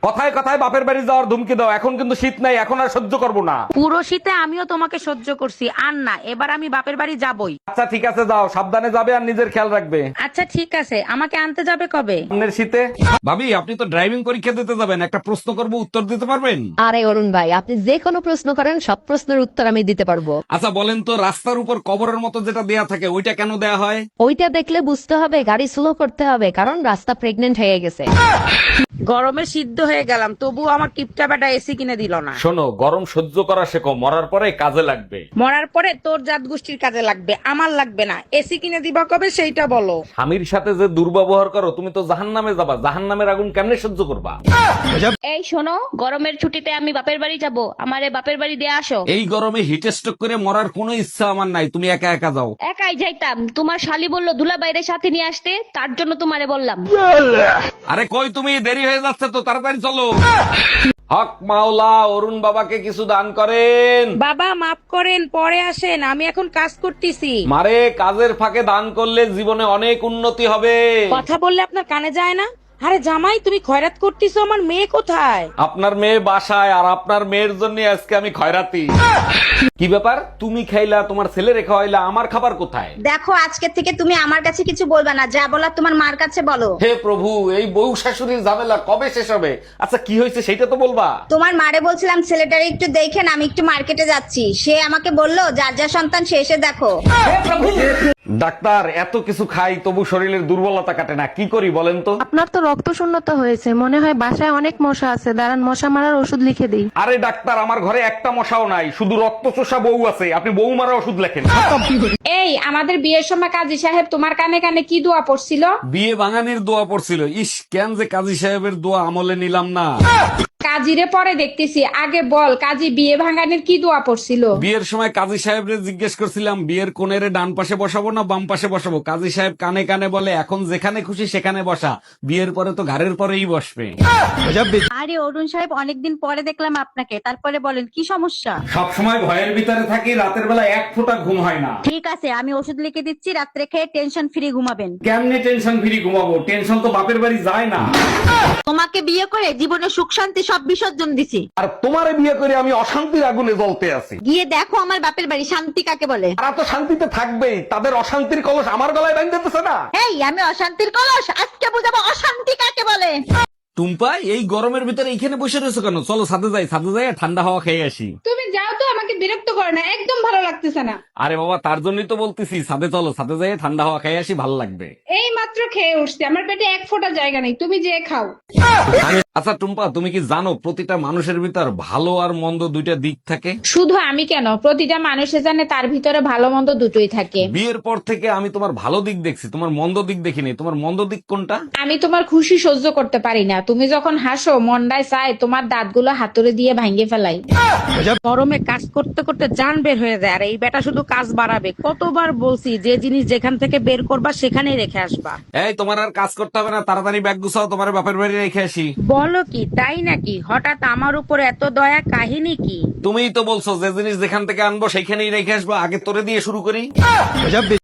কথায় কথায় বাপের বাড়ি যাওয়ার ধুমকি দাও। এখন কিন্তু শীত নাই, এখন আর সহ্য করবো না। পুরো শীতে আমিও তোমাকে সহ্য করছি, আর না, এবার আমি বাপের বাড়ি যাবই। আচ্ছা ঠিক আছে, যাও, সাবধানে যাবে আর নিজের খেয়াল রাখবে। আচ্ছা ঠিক আছে, আমাকে আনতে যাবে কবে? সামনের শীতে। ভাবি, আপনি তো ড্রাইভিং পরীক্ষা দিতে যাবেন, একটা প্রশ্ন করব, উত্তর দিতে পারবেন? আরে অরুণ ভাই, আপনি যে কোনো প্রশ্ন করেন, সব প্রশ্নের উত্তর আমি দিতে পারবো। আচ্ছা বলেন তো, রাস্তার উপর কবরের মতো যেটা দেয়া থাকে ওইটা কেন দেয়া হয়? ওইটা দেখলে বুঝতে হবে গাড়ি স্লো করতে হবে, কারণ রাস্তা প্রেগনেন্ট হয়ে গেছে। গরমে সিদ্ধ হয়ে গেলাম, তবুও আমার কিপটা বেটা এসি কিনে দিল না। শোনো, গরম সহ্য করা শেখো, মরার পরে কাজে লাগবে। মরার পরে তোর জাত গোষ্ঠীর কাজে লাগবে, আমার লাগবে না। এসি কিনে দিবা কবে সেইটা বলো। স্বামীর সাথে যে দুর্ব্যবহার করো, তুমি তো জাহান্নামে যাবা। জাহান্নামের আগুন কেমনে সহ্য করবা? এই শোনো, গরমের ছুটিতে আমি বাপের বাড়ি যাব, আমারে বাপের বাড়ি দিয়ে আসো। এই গরমে হিট স্ট্রোক করে মরার কোনো ইচ্ছা আমার নাই, তুমি একা একা যাও। একাই যাইতাম, তোমার শালি বললো দুলা বাইরে সাথে নিয়ে আসতে, তার জন্য তোমারে বললাম। আরে কই তুমি, দেরি হয়ে যাচ্ছে তো, তাড়াতাড়ি চলো। হক মাওলা, অরুণ বাবাকে কিছু দান করেন। বাবা মাফ করেন, পরে আসেন, আমি এখন কাজ করতেছি। মারে, কাজের ফাঁকে দান করলে জীবনে অনেক উন্নতি হবে। কথা বললে আপনার কানে যায় না? আরে জামাই, তুমি খয়রাত করতেছো, আমার মেয়ে কোথায়? আপনার মেয়ে বাসায়, আর আপনার মেয়ের জন্য আজকে আমি খয়রাতি। কি ব্যাপার, তুমি খাইলা, তোমার ছেলে রেখা হইলা, আমার খাবার কোথায়? দেখো, আজকে থেকে তুমি আমার কাছে কিছু বলবা না, যা বলার তোমার মার কাছে বলো। হে প্রভু, এই বউ শাশুড়ির ঝামেলা কবে শেষ হবে? আচ্ছা কি হয়েছে সেটা তো বলবা। তোমার মারে বলছিলাম ছেলেটারে একটু দেখেন, আমি একটু মার্কেটে যাচ্ছি। সে আমাকে বললো যার যা সন্তান সে এসে দেখো। ডাক্তার, এত কিছু খাই তবু শরীরের দুর্বলতা কাটে না, কি করি বলেন তো? আপনার তো রক্ত শূন্যতা হয়েছে, মনে হয় বাসায় অনেক মশা আছে, দাঁড়ান মশা মারার ওষুধ লিখে দিই। আরে ডাক্তার, আমার ঘরে একটা মশাও নাই, শুধু রক্ত চোষা বউ আছে, আপনি বউ মারা ওষুধ লেখেন। এই আমাদের বিয়ের সময় কাজী সাহেব তোমার কানে কানে কি দোয়া পড়ছিল? বিয়ে ভাঙানির দোয়া পড়ছিল। ইস, কেন যে কাজী সাহেবের দোয়া আমলে নিলাম না। কাজীরে পরে দেখতেছি, আগে বল কাজী বিয়ে ভাঙানির কি দোয়া পড়ছিল? বিয়ের সময় কাজী সাহেবরে জিজ্ঞেস করছিলাম, বিয়ের কোণের ডান পাশে বসাবো না বাম পাশে বসাবো? কাজী সাহেব কানে কানে বলে, এখন যেখানে খুশি সেখানে বসা, বিয়ের পরে তো ঘাড়ের পরেই বসবে। আরে অরুণ সাহেব, অনেকদিন পরে দেখলাম আপনাকে, তারপরে বলেন কি সমস্যা? সব সময় ভয়ের ভিতরে থাকি, রাতের বেলা এক ফোঁটা ঘুম হয় না। ঠিক আছে, আমি ওষুধ লিখে দিচ্ছি, রাত্রে খেয়ে টেনশন ফ্রি ঘুমাবেন। কেমনে টেনশন ফ্রি ঘুমাবো? টেনশন তো বাপের বাড়ি যায় না। তোমাকে বিয়ে করে জীবনে সুখ শান্তি সব বিসর্জন দিছি। আর তোমারে বিয়ে করে আমি অশান্তির আগুনে জ্বলতে আছি। গিয়ে দেখো আমার বাপের বাড়ি শান্তি কাকে বলে। তারা তো শান্তিতে থাকবেই, তাদের অশান্তির কলস আমার গলায় বাঁধতেছে না। এই আমি অশান্তির কলস, আজকে বুঝাবো অশান্তি কাকে বলে। টুম্পা, এই গরমের ভিতরে এইখানে বসে রয়েছো কেন? চলো ছাদে যাই, ছাদে যাই ঠান্ডা হাওয়া খেয়ে আসি। তুমি যাও তো, আমাকে বিরক্ত করো না, একদম ভালো লাগতেছে না। আরে বাবা, তার জন্যই তো বলতেছি, ছাদে চলো, ছাদে যাই ঠান্ডা হাওয়া খেয়ে আসি, ভালো লাগবে। এই মাত্র খেয়ে উঠছি, আমার পেটে এক ফোঁটা জায়গা নেই, তুমি যে খাও। আচ্ছা টুম্পা, তুমি কি জানো প্রতিটা মানুষের ভিতর ভালো আর মন্দ দুইটা দিক থাকে? শুধু আমি কেন, প্রতিটা মানুষে জানে তার ভিতরে ভালো মন্দ দুটোই থাকে। বিয়ের পর থেকে আমি তোমার ভালো দিক দেখছি, তোমার মন্দ দিক দেখিনি। তোমার মন্দ দিক কোনটা? আমি তোমার খুশি সহ্য করতে পারি না, তুমি যখন হাসো মন্ডায় চায় তোমার দাঁতগুলো হাতুড়ে দিয়ে ভাঙিয়ে ফেলাই। গরমে কাজ করতে করতে জান বের হয়ে যায়, আর এই বেটা শুধু কাজ বাড়াবে। কতবার বলছি যে জিনিস যেখান থেকে বের করবা সেখানেই রেখে আসবা। এই, তোমার আর কাজ করতে হবে না, তাড়াতাড়ি ব্যাগ গুছাও, তোমার বাপের বাড়ি রেখে আসি। বলো কি, তাই নাকি? হঠাৎ আমার উপর এত দয়া, কাহিনী কি? তুমিই তো বলছো যে জিনিস যেখান থেকে আনবো সেখানেই রেখে আসবো, আগে তোরে দিয়ে শুরু করি।